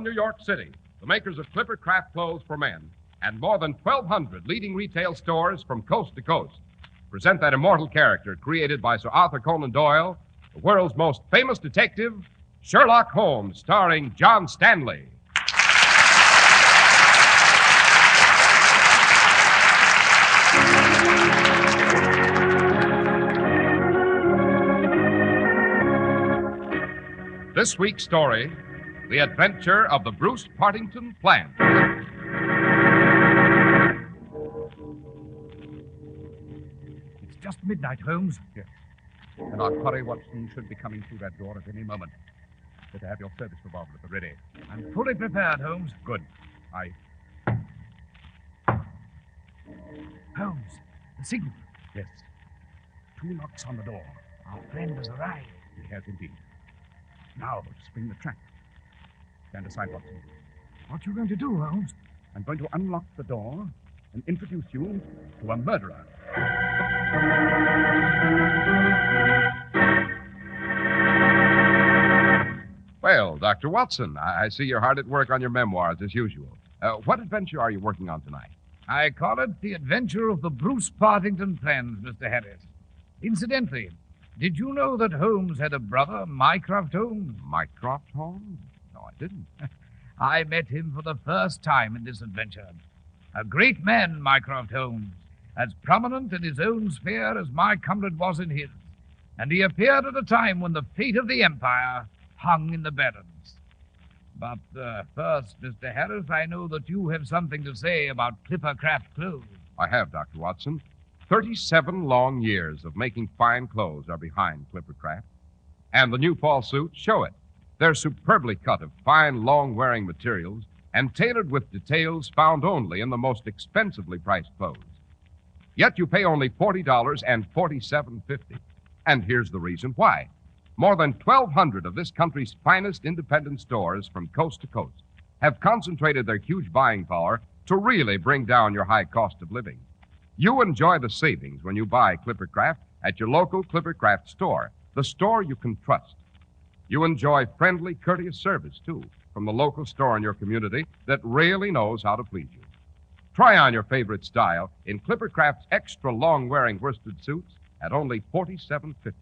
From New York City, the makers of Clipper Craft clothes for men and more than 1,200 leading retail stores from coast to coast present that immortal character created by Sir Arthur Conan Doyle, the world's most famous detective, Sherlock Holmes, starring John Stanley. This week's story, The Adventure of the Bruce Partington Plan. It's just midnight, Holmes. Yes. And our quarry Watson should be coming through that door at any moment. Better have your service revolver at the ready. I'm fully prepared, Holmes. Good. Holmes, the signal. Yes. 2 knocks on the door. Our friend has arrived. He has indeed. Now, spring the trap. Stand aside, Watson. What are you going to do, Holmes? I'm going to unlock the door and introduce you to a murderer. Well, Dr. Watson, I see you're hard at work on your memoirs as usual. What adventure are you working on tonight? I call it The Adventure of the Bruce Partington Plans, Mr. Harris. Incidentally, did you know that Holmes had a brother, Mycroft Holmes? Mycroft Holmes? No, I didn't. I met him for the first time in this adventure. A great man, Mycroft Holmes, as prominent in his own sphere as my comrade was in his. And he appeared at a time when the fate of the Empire hung in the balance. But first, Mr. Harris, I know that you have something to say about Clipper Craft clothes. I have, Dr. Watson. 37 long years of making fine clothes are behind Clipper Craft. And the new fall suits show it. They're superbly cut of fine, long-wearing materials and tailored with details found only in the most expensively priced clothes. Yet you pay only $40 and $47.50. And here's the reason why. More than 1,200 of this country's finest independent stores from coast to coast have concentrated their huge buying power to really bring down your high cost of living. You enjoy the savings when you buy Clipper Craft at your local Clipper Craft store, the store you can trust. You enjoy friendly, courteous service, too, from the local store in your community that really knows how to please you. Try on your favorite style in Clipper Craft's extra long-wearing worsted suits at only $47.50.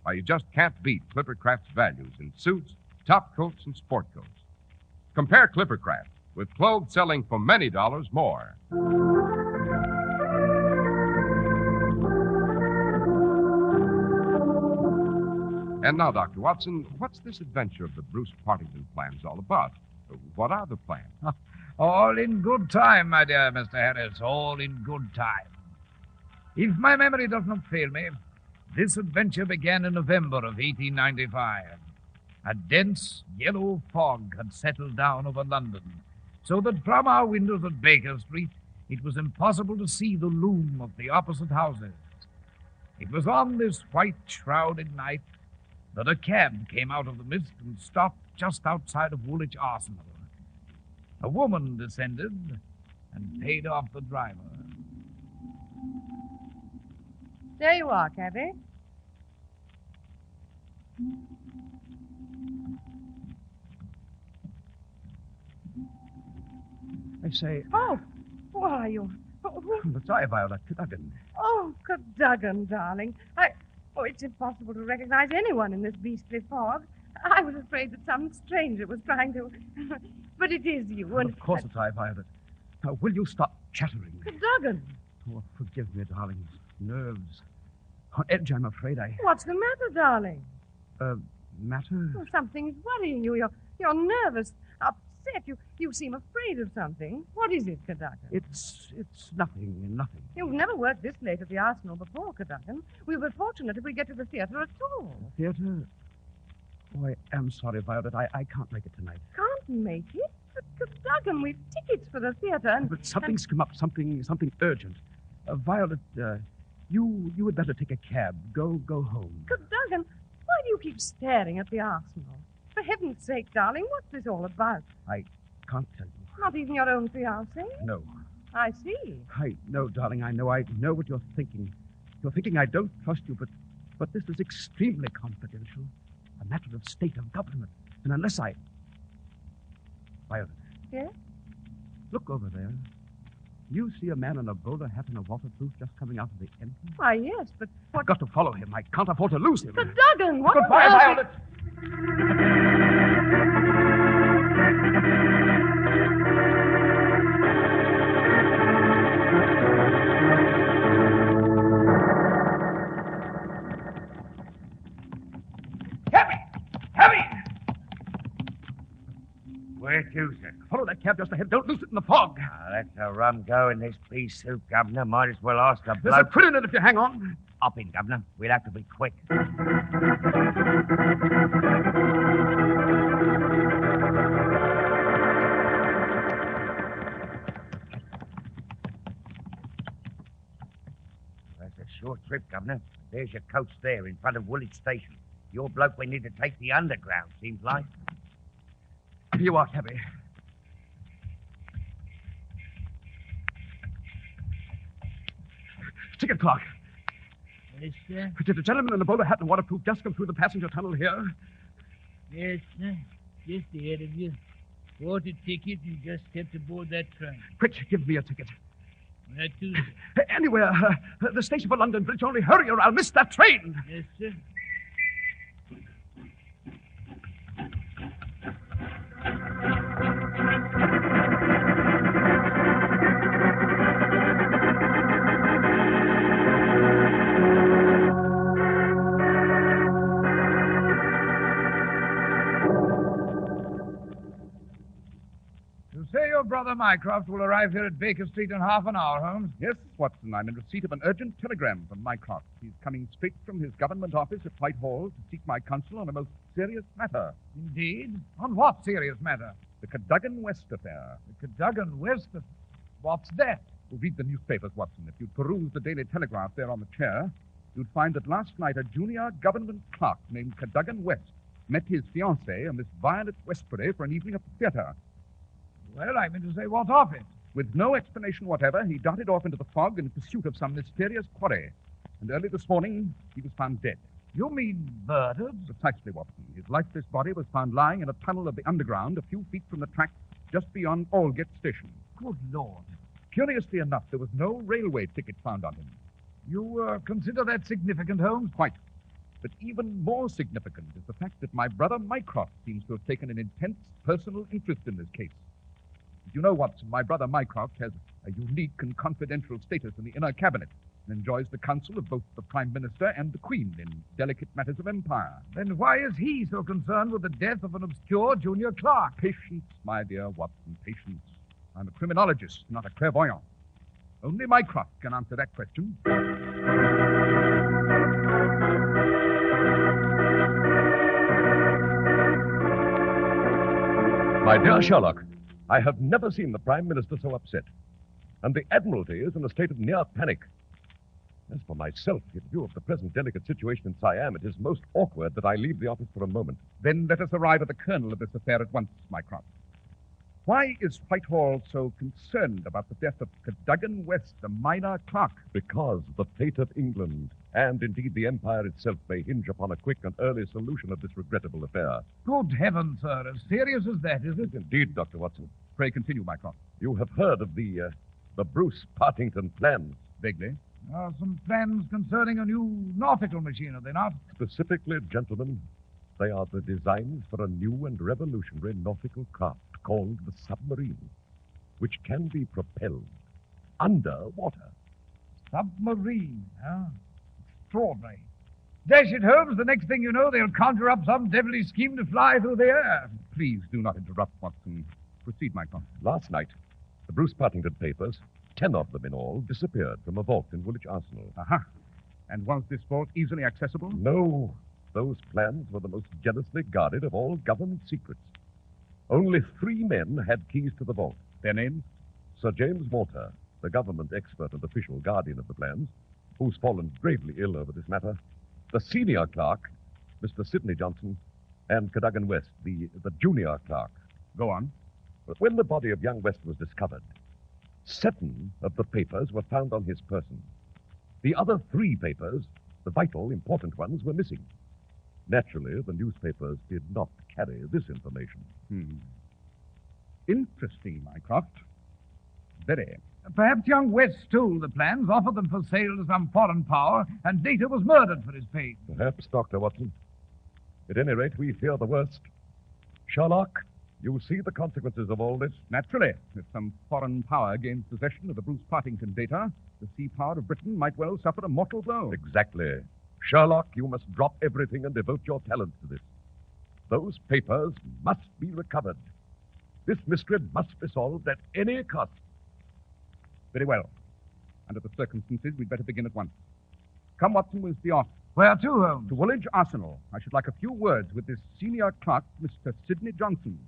Why, you just can't beat Clipper Craft's values in suits, top coats, and sport coats. Compare Clipper Craft with clothes selling for many dollars more. And now, Dr. Watson, what's this adventure of the Bruce Partington plans all about? What are the plans? All in good time, my dear Mr. Harris, all in good time. If my memory does not fail me, this adventure began in November of 1895. A dense yellow fog had settled down over London, so that from our windows at Baker Street it was impossible to see the loom of the opposite houses. It was on this white-shrouded night that a cab came out of the mist and stopped just outside of Woolwich Arsenal. A woman descended and paid off the driver. There you are, cabby. I say, Oh, why, you... that's I, Viola Cadogan. Oh, Cadogan, darling. It's impossible to recognize anyone in this beastly fog. I was afraid that some stranger was trying to... But it is you, and... Of course it's I, Violet. Now, will you stop chattering? Cadogan. Oh, forgive me, darling. Nerves. On edge, I'm afraid What's the matter, darling? Matter? Oh, something's worrying you. You're nervous, upset. You seem afraid of something. What is it, Cadogan? It's nothing. You've never worked this late at the Arsenal before, Cadogan. We'll be fortunate if we get to the theater at all. Theater? Oh, I am sorry, Violet. I can't make it tonight. Can't make it? But, Cadogan, we've tickets for the theater and... But something's come up, something urgent. Violet, you had better take a cab. Go home. Cadogan, why do you keep staring at the Arsenal? For heaven's sake, darling, what's this all about? I can't tell you. Not even your own fiancé? No. I see. I know, darling, I know what you're thinking. You're thinking I don't trust you, but this is extremely confidential. A matter of state of government. And unless I... Violet. Yes? Look over there. You see a man in a bowler hat and a waterproof just coming out of the entrance? Why, yes, but what... I've got to follow him. I can't afford to lose him. But Duggan, what... Goodbye, Violet. Where to, sir? Follow that cab just ahead. Don't lose it in the fog. That's a rum go in this pea soup, Governor. Might as well ask a There's a bloke. quid in it if you hang on. Hop in, Governor. We'll have to be quick. That's a short trip, Governor. There's your coach there in front of Woolwich Station. Your bloke we need to take the underground, seems like. Here you are, cabby. Ticket clock. Yes, sir. Did a gentleman in a bowler hat and waterproof just come through the passenger tunnel here? Yes, sir. Just ahead of you. Bought a ticket and just stepped aboard that train. Quick, give me a ticket. Where to, sir? Anywhere. The station for London Bridge. Only hurry or I'll miss that train. Yes, sir. You say your brother Mycroft will arrive here at Baker Street in half an hour, Holmes? Yes, Watson. I'm in receipt of an urgent telegram from Mycroft. He's coming straight from his government office at Whitehall to seek my counsel on a most serious matter. Indeed. On what serious matter? The Cadogan West affair. The Cadogan West. What's that? Well, read the newspapers, Watson. If you peruse the Daily Telegraph there on the chair, you'd find that last night a junior government clerk named Cadogan West met his fiancée, a Miss Violet Westbury, for an evening at the theater. Well, I mean to say, what of it? With no explanation whatever, he darted off into the fog in pursuit of some mysterious quarry. And early this morning, he was found dead. You mean murdered? Precisely, Watson. His lifeless body was found lying in a tunnel of the underground a few feet from the track just beyond Aldgate Station. Good Lord. Curiously enough, there was no railway ticket found on him. You consider that significant, Holmes? Quite. But even more significant is the fact that my brother Mycroft seems to have taken an intense personal interest in this case. As you know, Watson, my brother Mycroft has a unique and confidential status in the inner cabinet and enjoys the counsel of both the Prime Minister and the Queen in delicate matters of empire. Then why is he so concerned with the death of an obscure junior clerk? Patience, my dear Watson, patience. I'm a criminologist, not a clairvoyant. Only Mycroft can answer that question. My dear Sherlock, I have never seen the Prime Minister so upset. And the Admiralty is in a state of near panic. As for myself, in view of the present delicate situation in Siam, it is most awkward that I leave the office for a moment. Then let us arrive at the kernel of this affair at once, Mycroft. Why is Whitehall so concerned about the death of Cadogan West, a minor clerk? Because the fate of England, and indeed the Empire itself, may hinge upon a quick and early solution of this regrettable affair. Good heavens, sir. As serious as that, is it? Indeed, Dr. Watson. Pray continue, Mycroft. You have heard of the Bruce Partington plans. Vaguely. Some plans concerning a new nautical machine, are they not? Specifically, gentlemen, they are the designs for a new and revolutionary nautical craft called the submarine, which can be propelled underwater. Submarine, huh? Extraordinary. Dash it, Holmes, the next thing you know, they'll conjure up some devilish scheme to fly through the air. Please do not interrupt, Watson. Proceed, Mycroft. Last night, the Bruce Partington papers, 10 of them in all, disappeared from a vault in Woolwich Arsenal. Aha. And was this vault easily accessible? No, those plans were the most jealously guarded of all government secrets. Only 3 men had keys to the vault. Their names? Sir James Walter, the government expert and official guardian of the plans, who's fallen gravely ill over this matter, the senior clerk, Mr. Sidney Johnson, and Cadogan West, the junior clerk. Go on. But when the body of young West was discovered, 7 of the papers were found on his person. The other 3 papers, the vital, important ones, were missing. Naturally, the newspapers did not carry this information. Interesting, Mycroft. Very. Perhaps young West stole the plans, offered them for sale to some foreign power, and later was murdered for his pains. Perhaps, Dr. Watson. At any rate, we fear the worst. Sherlock, you see the consequences of all this? Naturally, if some foreign power gains possession of the Bruce Partington data, the sea power of Britain might well suffer a mortal blow. Exactly. Sherlock, you must drop everything and devote your talents to this. Those papers must be recovered. This mystery must be solved at any cost. Very well. Under the circumstances, we'd better begin at once. Come, Watson, we'll be off. Where to, Holmes? To Woolwich Arsenal. I should like a few words with this senior clerk, Mr. Sidney Johnson.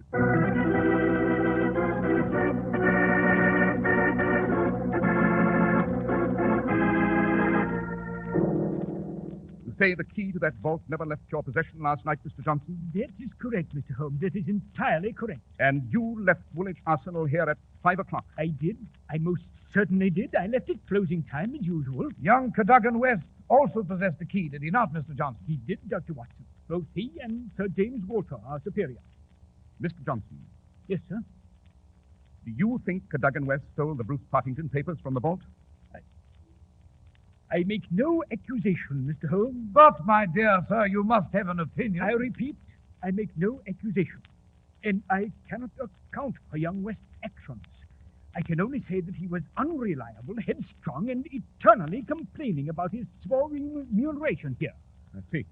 You say the key to that vault never left your possession last night, Mr. Johnson? That is correct, Mr. Holmes. That is entirely correct. And you left Woolwich Arsenal here at 5 o'clock? I did. I most certainly did. I left at closing time as usual. Young Cadogan West also possessed the key, did he not, Mr. Johnson? He did, Dr. Watson. Both he and Sir James Walter, our superior. Mr. Johnson, Yes, sir. do you think Cadogan West stole the Bruce Partington papers from the vault? I make no accusation, Mr. Holmes. But, my dear sir, you must have an opinion. I repeat, I make no accusation. And I cannot account for young West's actions. I can only say that he was unreliable, headstrong, and eternally complaining about his small remuneration here. I see.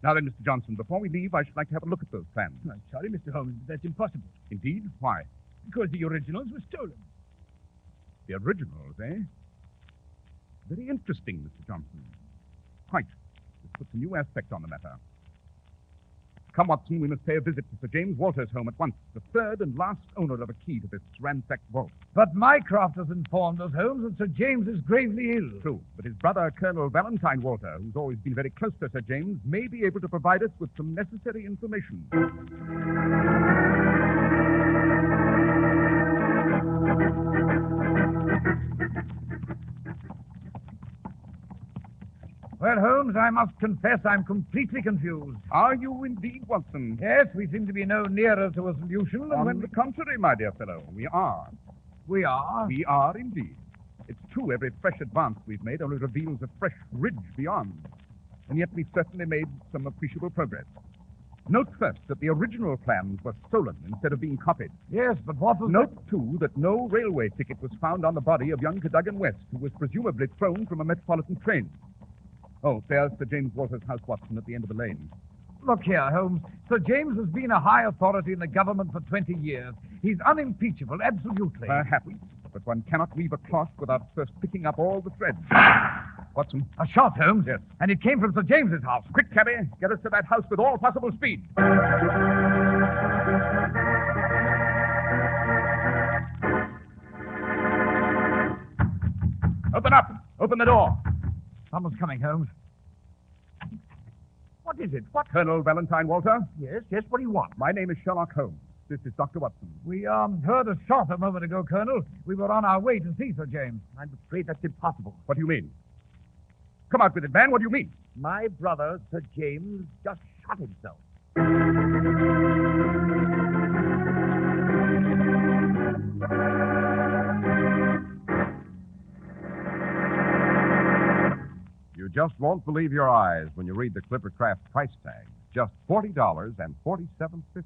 Now then, Mr. Johnson, before we leave, I should like to have a look at those plans. I'm sorry, Mr. Holmes, but that's impossible. Indeed? Why? Because the originals were stolen. The originals, eh? Very interesting, Mr. Johnson. Quite. This puts a new aspect on the matter. Come, Watson, we must pay a visit to Sir James Walter's home at once, the third and last owner of a key to this ransacked vault. But Mycroft has informed us, Holmes, that Sir James is gravely ill. True, but his brother, Colonel Valentine Walter, who's always been very close to Sir James, may be able to provide us with some necessary information. Well, Holmes, I must confess I'm completely confused. Are you indeed, Watson? Yes, we seem to be no nearer to a solution than On when the contrary, my dear fellow, we are. we are. We are indeed. It's true, every fresh advance we've made only reveals a fresh ridge beyond. And yet we've certainly made some appreciable progress. Note first that the original plans were stolen instead of being copied. Yes, but what was Note, too, that no railway ticket was found on the body of young Cadogan West, who was presumably thrown from a metropolitan train. Oh, there's Sir James Walter's house, Watson, at the end of the lane. Look here, Holmes. Sir James has been a high authority in the government for 20 years. He's unimpeachable, absolutely. Perhaps, but one cannot weave a cloth without first picking up all the threads. Watson. A shot, Holmes? Yes. And it came from Sir James's house. Quick, cabby. Get us to that house with all possible speed. Open up. Open the door. Someone's coming, Holmes. What is it? What? Colonel Valentine Walter? Yes, what do you want? My name is Sherlock Holmes. This is Dr. Watson. We heard a shot a moment ago, Colonel. We were on our way to see Sir James. I'm afraid that's impossible. What do you mean? Come out with it, man. What do you mean? My brother, Sir James, just shot himself. You just won't believe your eyes when you read the Clippercraft price tag. Just $40.47.50.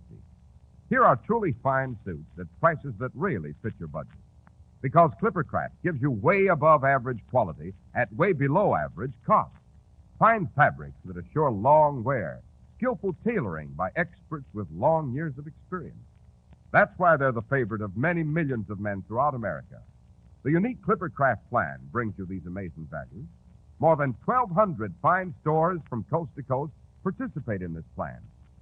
Here are truly fine suits at prices that really fit your budget. Because Clippercraft gives you way above average quality at way below average cost. Fine fabrics that assure long wear. Skillful tailoring by experts with long years of experience. That's why they're the favorite of many millions of men throughout America. The unique Clippercraft plan brings you these amazing values. More than 1,200 fine stores from coast to coast participate in this plan.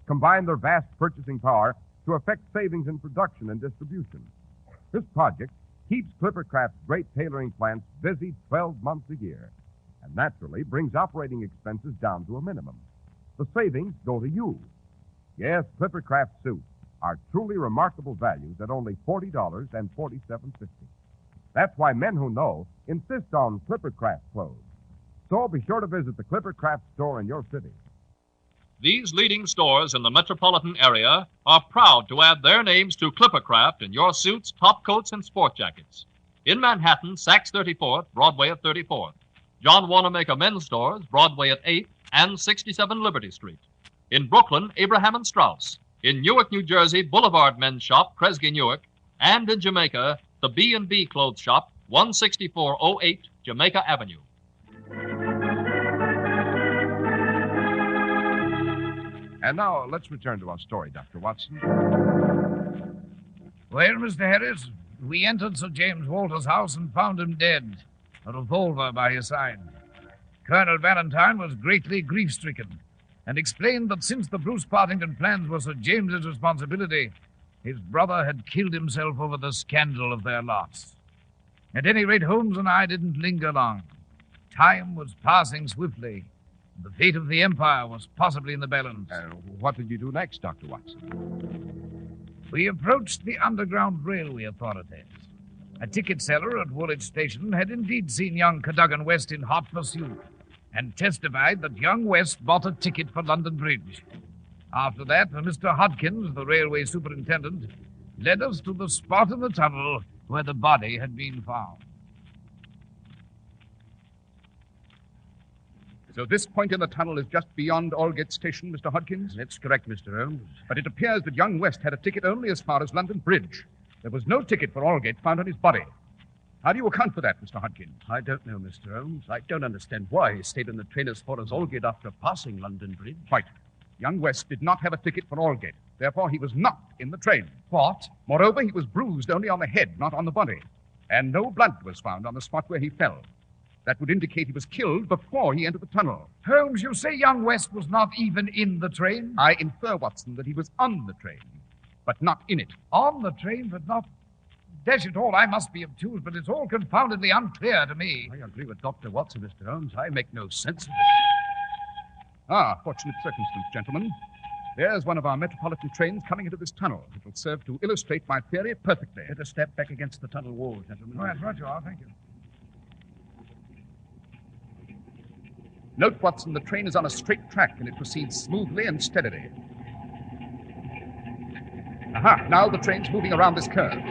Combine their vast purchasing power to effect savings in production and distribution. This project keeps Clippercraft's great tailoring plants busy 12 months a year, and naturally brings operating expenses down to a minimum. The savings go to you. Yes, Clippercraft suits are truly remarkable values at only $40.47.50. That's why men who know insist on Clippercraft clothes. So be sure to visit the Clippercraft store in your city. These leading stores in the metropolitan area are proud to add their names to Clippercraft in your suits, top coats, and sport jackets. In Manhattan, Saks 34th, Broadway at 34th. John Wanamaker Men's Stores, Broadway at 8th and 67 Liberty Street. In Brooklyn, Abraham and Strauss. In Newark, New Jersey, Boulevard Men's Shop, Kresge Newark. And in Jamaica, the B&B Clothes Shop, 16408 Jamaica Avenue. And now, let's return to our story, Dr. Watson. Well, Mr. Harris, we entered Sir James Walter's house and found him dead, a revolver by his side. Colonel Valentine was greatly grief-stricken and explained that since the Bruce Partington plans were Sir James's responsibility, his brother had killed himself over the scandal of their loss. At any rate, Holmes and I didn't linger long. Time was passing swiftly. The fate of the Empire was possibly in the balance. What did you do next, Dr. Watson? We approached the Underground Railway authorities. A ticket seller at Woolwich Station had indeed seen young Cadogan West in hot pursuit and testified that young West bought a ticket for London Bridge. After that, Mr. Hodkins, the railway superintendent, led us to the spot in the tunnel where the body had been found. So this point in the tunnel is just beyond Aldgate Station, Mr. Hodkins? That's correct, Mr. Holmes. But it appears that young West had a ticket only as far as London Bridge. There was no ticket for Aldgate found on his body. How do you account for that, Mr. Hodkins? I don't know, Mr. Holmes. I don't understand why he stayed in the train as far as Aldgate after passing London Bridge. Quite. Young West did not have a ticket for Aldgate. Therefore, he was not in the train. What? Moreover, he was bruised only on the head, not on the body. And no blood was found on the spot where he fell. That would indicate he was killed before he entered the tunnel. Holmes, you say young West was not even in the train? I infer, Watson, that he was on the train, but not in it. On the train, but not... Dash it all, I must be obtuse, but it's all confoundedly unclear to me. I agree with Dr. Watson, Mr. Holmes. I make no sense of it. Fortunate circumstance, gentlemen. There's one of our metropolitan trains coming into this tunnel. It will serve to illustrate my theory perfectly. Better step back against the tunnel wall, gentlemen. All right you are, thank you. Note, Watson, the train is on a straight track and it proceeds smoothly and steadily. Aha, now the train's moving around this curve.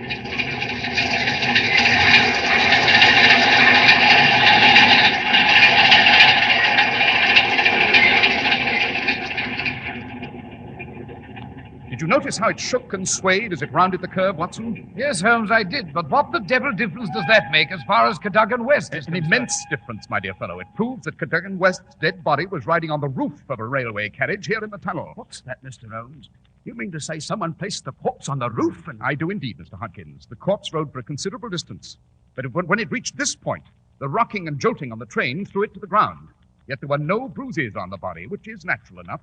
Did you notice how it shook and swayed as it rounded the curve, Watson? Yes, Holmes, I did. But what the devil difference does that make as far as Cadogan West is An concerned? immense difference, my dear fellow. It proves that Cadogan West's dead body was riding on the roof of a railway carriage here in the tunnel. What's that, Mr. Holmes? You mean to say someone placed the corpse on the roof and... I do indeed, Mr. Hodkins. The corpse rode for a considerable distance. But when it reached this point, the rocking and jolting on the train threw it to the ground. Yet there were no bruises on the body, which is natural enough.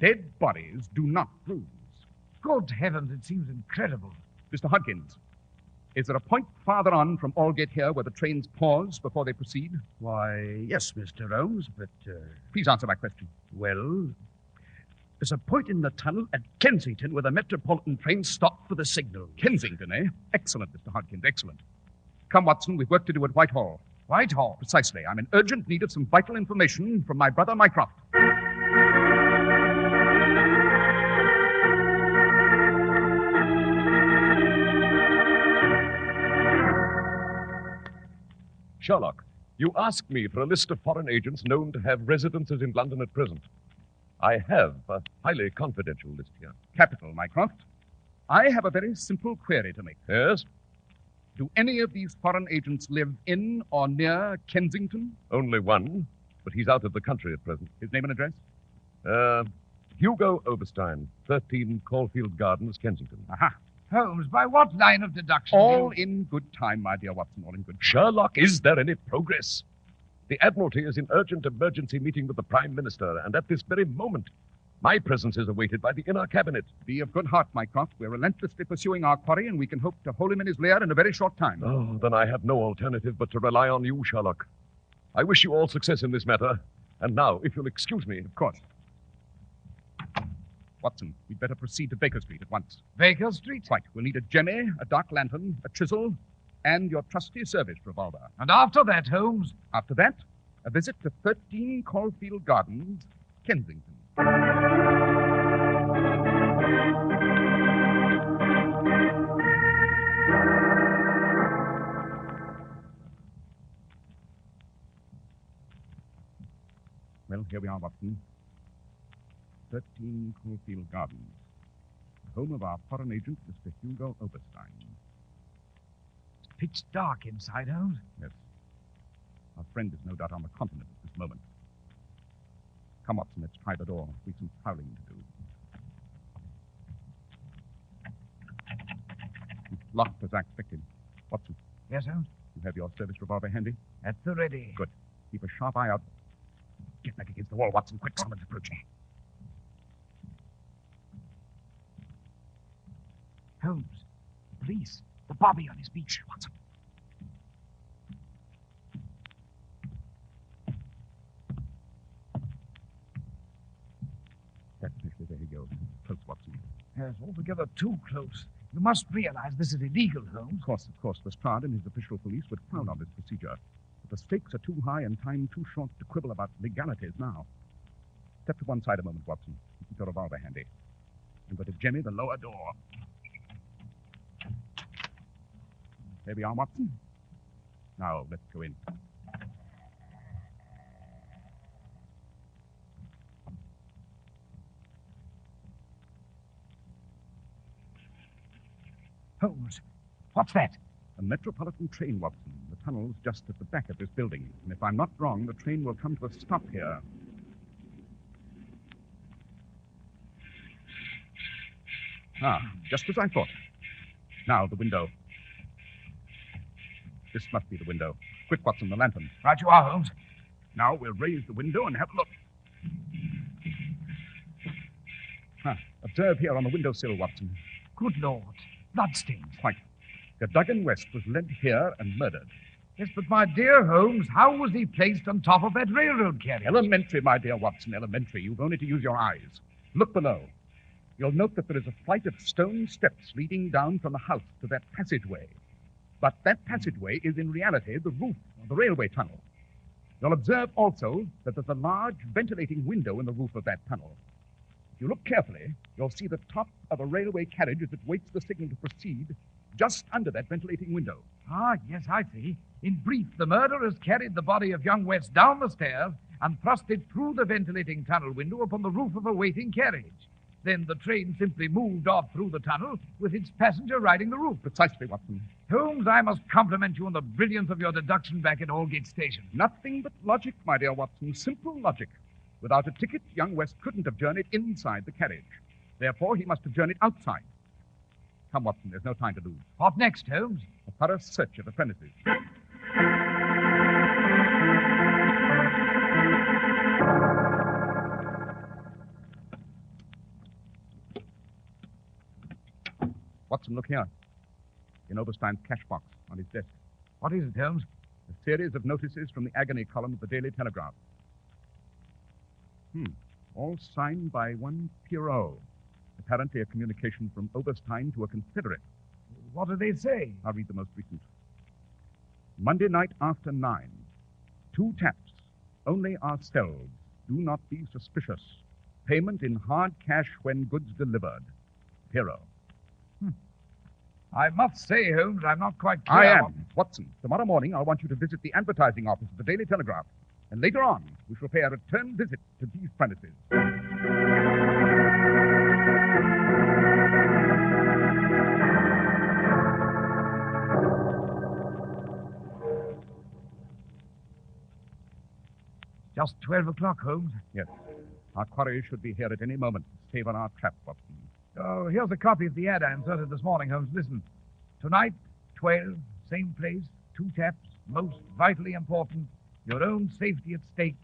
Dead bodies do not bruise. Good heavens, it seems incredible. Mr. Hodkins, is there a point farther on from Aldgate here where the trains pause before they proceed? Why, yes, Mr. Holmes, but... Please answer my question. Well, there's a point in the tunnel at Kensington where the Metropolitan train stopped for the signal. Kensington, eh? Excellent, Mr. Hodkins, excellent. Come, Watson, we've work to do at Whitehall. Whitehall? Precisely. I'm in urgent need of some vital information from my brother Mycroft. Sherlock, you asked me for a list of foreign agents known to have residences in London at present. I have a highly confidential list here. Capital, Mycroft. I have a very simple query to make. Yes? Do any of these foreign agents live in or near Kensington? Only one, but he's out of the country at present. His name and address? Hugo Overstein, 13 Caulfield Gardens, Kensington. Aha. Holmes, by what line of deduction? All in good time, my dear Watson, all in good time. Sherlock, is there any progress? The Admiralty is in urgent emergency meeting with the Prime Minister, and at this very moment, my presence is awaited by the inner cabinet. Be of good heart, Mycroft. We're relentlessly pursuing our quarry, and we can hope to hold him in his lair in a very short time. Oh, then I have no alternative but to rely on you, Sherlock. I wish you all success in this matter. And now, if you'll excuse me... Of course. Watson, we'd better proceed to Baker Street at once. Baker Street? Quite. We'll need a jemmy, a dark lantern, a chisel, and your trusty service revolver. And after that, Holmes? After that, a visit to 13 Caulfield Gardens, Kensington. Well, here we are, Watson. 13 Caulfield Gardens. Home of our foreign agent, Mr. Hugo Oberstein. It's pitch dark inside, Holmes. Yes. Our friend is no doubt on the continent at this moment. Come, Watson, let's try the door. We've some prowling to do. It's locked as I expected. Watson, Yes, Holmes? you have your service revolver handy? At the ready. Good. Keep a sharp eye out. Get back against the wall, Watson. Quick, someone's approaching. Holmes, the police. The bobby on his beach, Watson. That's it. There he goes. Close, Watson. Yes, altogether too close. You must realize this is illegal, Holmes. Of course. Lestrade and his official police would frown on this procedure. But the stakes are too high and time too short to quibble about legalities now. Step to one side a moment, Watson. Keep your revolver handy. I'm going to jemmy the lower door. There we are, Watson. Now, let's go in. Holmes, what's that? A metropolitan train, Watson. The tunnel's just at the back of this building. And if I'm not wrong, the train will come to a stop here. Ah, just as I thought. Now, the window. This must be the window. Quick, Watson, the lantern. Right you are, Holmes. Now we'll raise the window and have a look. Observe here on the windowsill, Watson. Good Lord. Bloodstains. Quite. The Duggan West was led here and murdered. Yes, but my dear Holmes, how was he placed on top of that railroad carriage? Elementary, my dear Watson, elementary. You've only to use your eyes. Look below. You'll note that there is a flight of stone steps leading down from the house to that passageway. But that passageway is in reality the roof of the railway tunnel. You'll observe also that there's a large ventilating window in the roof of that tunnel. If you look carefully, you'll see the top of a railway carriage as it waits the signal to proceed, just under that ventilating window. Ah, yes, I see. In brief, the murderers carried the body of young West down the stairs and thrust it through the ventilating tunnel window upon the roof of a waiting carriage. Then the train simply moved off through the tunnel with its passenger riding the roof. Precisely, Watson. Holmes, I must compliment you on the brilliance of your deduction back at Aldgate Station. Nothing but logic, my dear Watson. Simple logic. Without a ticket, young West couldn't have journeyed inside the carriage. Therefore, he must have journeyed outside. Come, Watson, there's no time to lose. What next, Holmes? A thorough search of the premises. Watson, look here. In Oberstein's cash box on his desk. What is it, Holmes? A series of notices from the agony column of the Daily Telegraph. All signed by one Pierrot. Apparently a communication from Oberstein to a confederate. What do they say? I'll read the most recent. Monday night after 9. 2 taps. Only ourselves. Do not be suspicious. Payment in hard cash when goods delivered. Pierrot. I must say, Holmes, I'm not quite clear. I am. Watson, tomorrow morning I'll want you to visit the advertising office of the Daily Telegraph. And later on, we shall pay a return visit to these premises. Just 12 o'clock, Holmes. Yes. Our quarry should be here at any moment to save on our trap, Watson. Oh, here's a copy of the ad I inserted this morning, Holmes. Listen. Tonight, 12, same place, 2 taps, most vitally important, your own safety at stake,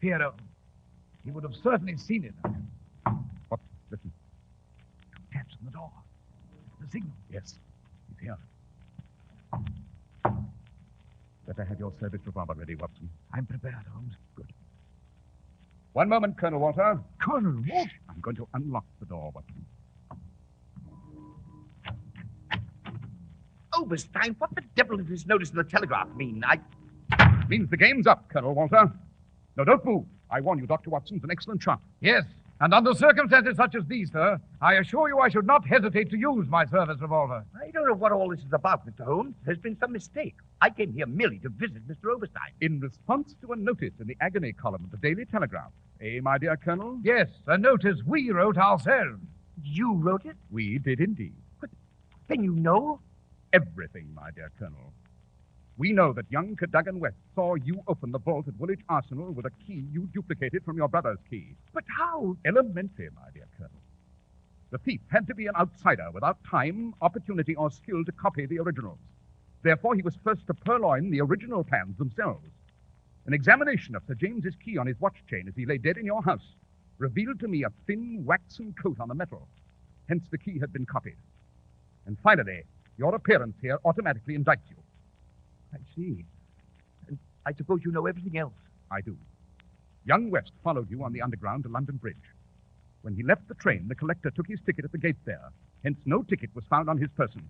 Pierrot. He would have certainly seen it. What? Listen. 2 taps on the door. The signal. Yes. He's here. Better have your service revolver ready, Watson. I'm prepared, Holmes. Good. One moment, Colonel Walter. Colonel Walter? I'm going to unlock the door, Watson. Oberstein, what the devil does this notice in the Telegraph mean? Means the game's up, Colonel Walter. No, don't move. I warn you, Dr. Watson's an excellent shot. Yes, And under circumstances such as these, sir, I assure you I should not hesitate to use my service revolver. I don't know what all this is about, Mr. Holmes. There's been some mistake. I came here merely to visit Mr. Oberstein. In response to a notice in the agony column of the Daily Telegraph. Eh, my dear Colonel? Yes, a notice we wrote ourselves. You wrote it? We did indeed. Then you know? Everything, my dear Colonel. We know that young Cadogan West saw you open the vault at Woolwich Arsenal with a key you duplicated from your brother's key. But how? Elementary, my dear Colonel. The thief had to be an outsider without time, opportunity, or skill to copy the originals. Therefore, he was first to purloin the original plans themselves. An examination of Sir James's key on his watch chain as he lay dead in your house revealed to me a thin waxen coat on the metal. Hence, the key had been copied. And finally, your appearance here automatically indicts you. I see. And I suppose you know everything else. I do. Young West followed you on the Underground to London Bridge. When he left the train, the collector took his ticket at the gate there. Hence, no ticket was found on his person.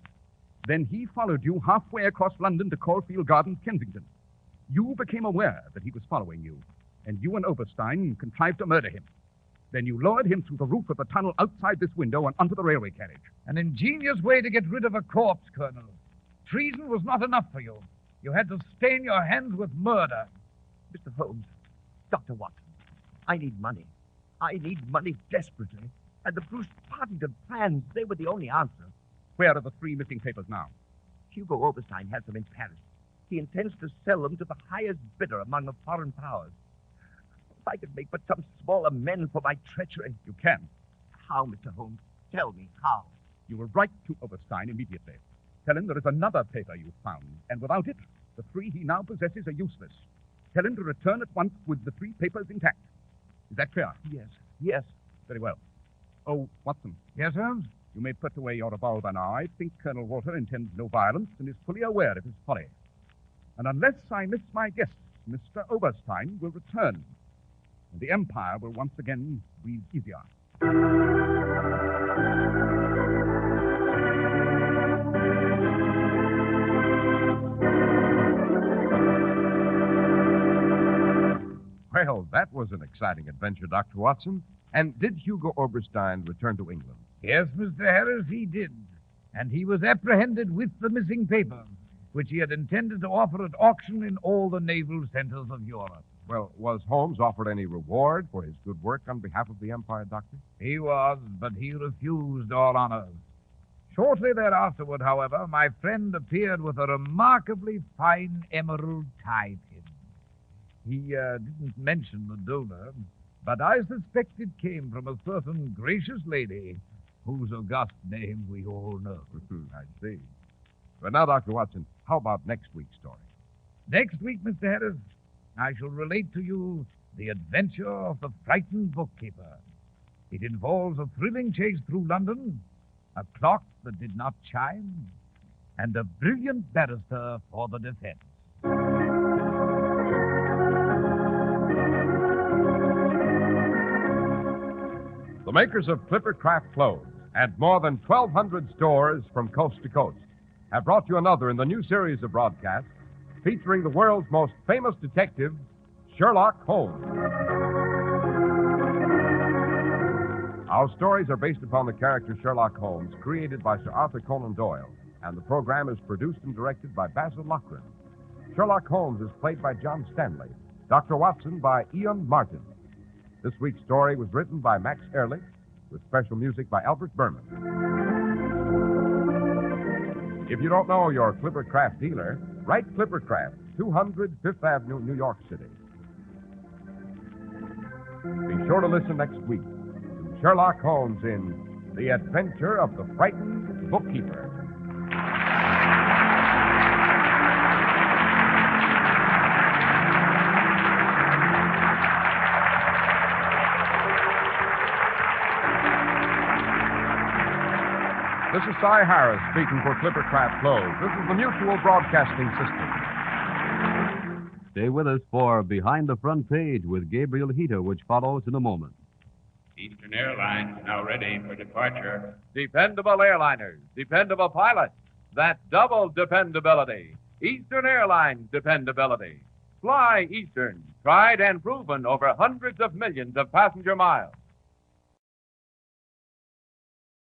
Then he followed you halfway across London to Caulfield Gardens, Kensington. You became aware that he was following you, and you and Oberstein contrived to murder him. Then you lowered him through the roof of the tunnel outside this window and onto the railway carriage. An ingenious way to get rid of a corpse, Colonel. Treason was not enough for you. You had to stain your hands with murder. Mr. Holmes, Dr. Watson, I need money. I need money desperately. And the Bruce Partington plans, they were the only answer. Where are the 3 missing papers now? Hugo Oberstein has them in Paris. He intends to sell them to the highest bidder among the foreign powers. If I could make but some small amends for my treachery. You can. How, Mr. Holmes? Tell me how. You will write to Oberstein immediately. Tell him there is another paper you found, and without it, the 3 he now possesses are useless. Tell him to return at once with the 3 papers intact. Is that clear? Yes. Very well. Oh, Watson. Yes, Holmes? You may put away your revolver now. I think Colonel Walter intends no violence and is fully aware of his folly. And unless I miss my guess, Mr. Oberstein will return, and the Empire will once again breathe easier. Well, that was an exciting adventure, Dr. Watson. And did Hugo Oberstein return to England? Yes, Mr. Harris, he did. And he was apprehended with the missing paper, which he had intended to offer at auction in all the naval centers of Europe. Well, was Holmes offered any reward for his good work on behalf of the Empire, Doctor? He was, but he refused all honors. Shortly thereafterward, however, my friend appeared with a remarkably fine emerald tie pin. He didn't mention the donor, but I suspect it came from a certain gracious lady whose august name we all know. I see. But now, Dr. Watson, how about next week's story? Next week, Mr. Harris, I shall relate to you the adventure of the frightened bookkeeper. It involves a thrilling chase through London, a clock that did not chime, and a brilliant barrister for the defense. The makers of Clipper Craft Clothes and more than 1,200 stores from coast to coast have brought you another in the new series of broadcasts featuring the world's most famous detective, Sherlock Holmes. Our stories are based upon the character Sherlock Holmes, created by Sir Arthur Conan Doyle, and the program is produced and directed by Basil Lochran. Sherlock Holmes is played by John Stanley, Dr. Watson by Ian Martin. This week's story was written by Max Ehrlich, with special music by Albert Berman. If you don't know your Clipper Craft dealer, write Clipper Craft, 200 Fifth Avenue, New York City. Be sure to listen next week to Sherlock Holmes in The Adventure of the Frightened Bookkeeper. This is Cy Harris speaking for Clipper Craft Clothes. This is the Mutual Broadcasting System. Stay with us for Behind the Front Page with Gabriel Heater, which follows in a moment. Eastern Airlines now ready for departure. Dependable airliners, dependable pilots. That's double dependability. Eastern Airlines dependability. Fly Eastern, tried and proven over hundreds of millions of passenger miles.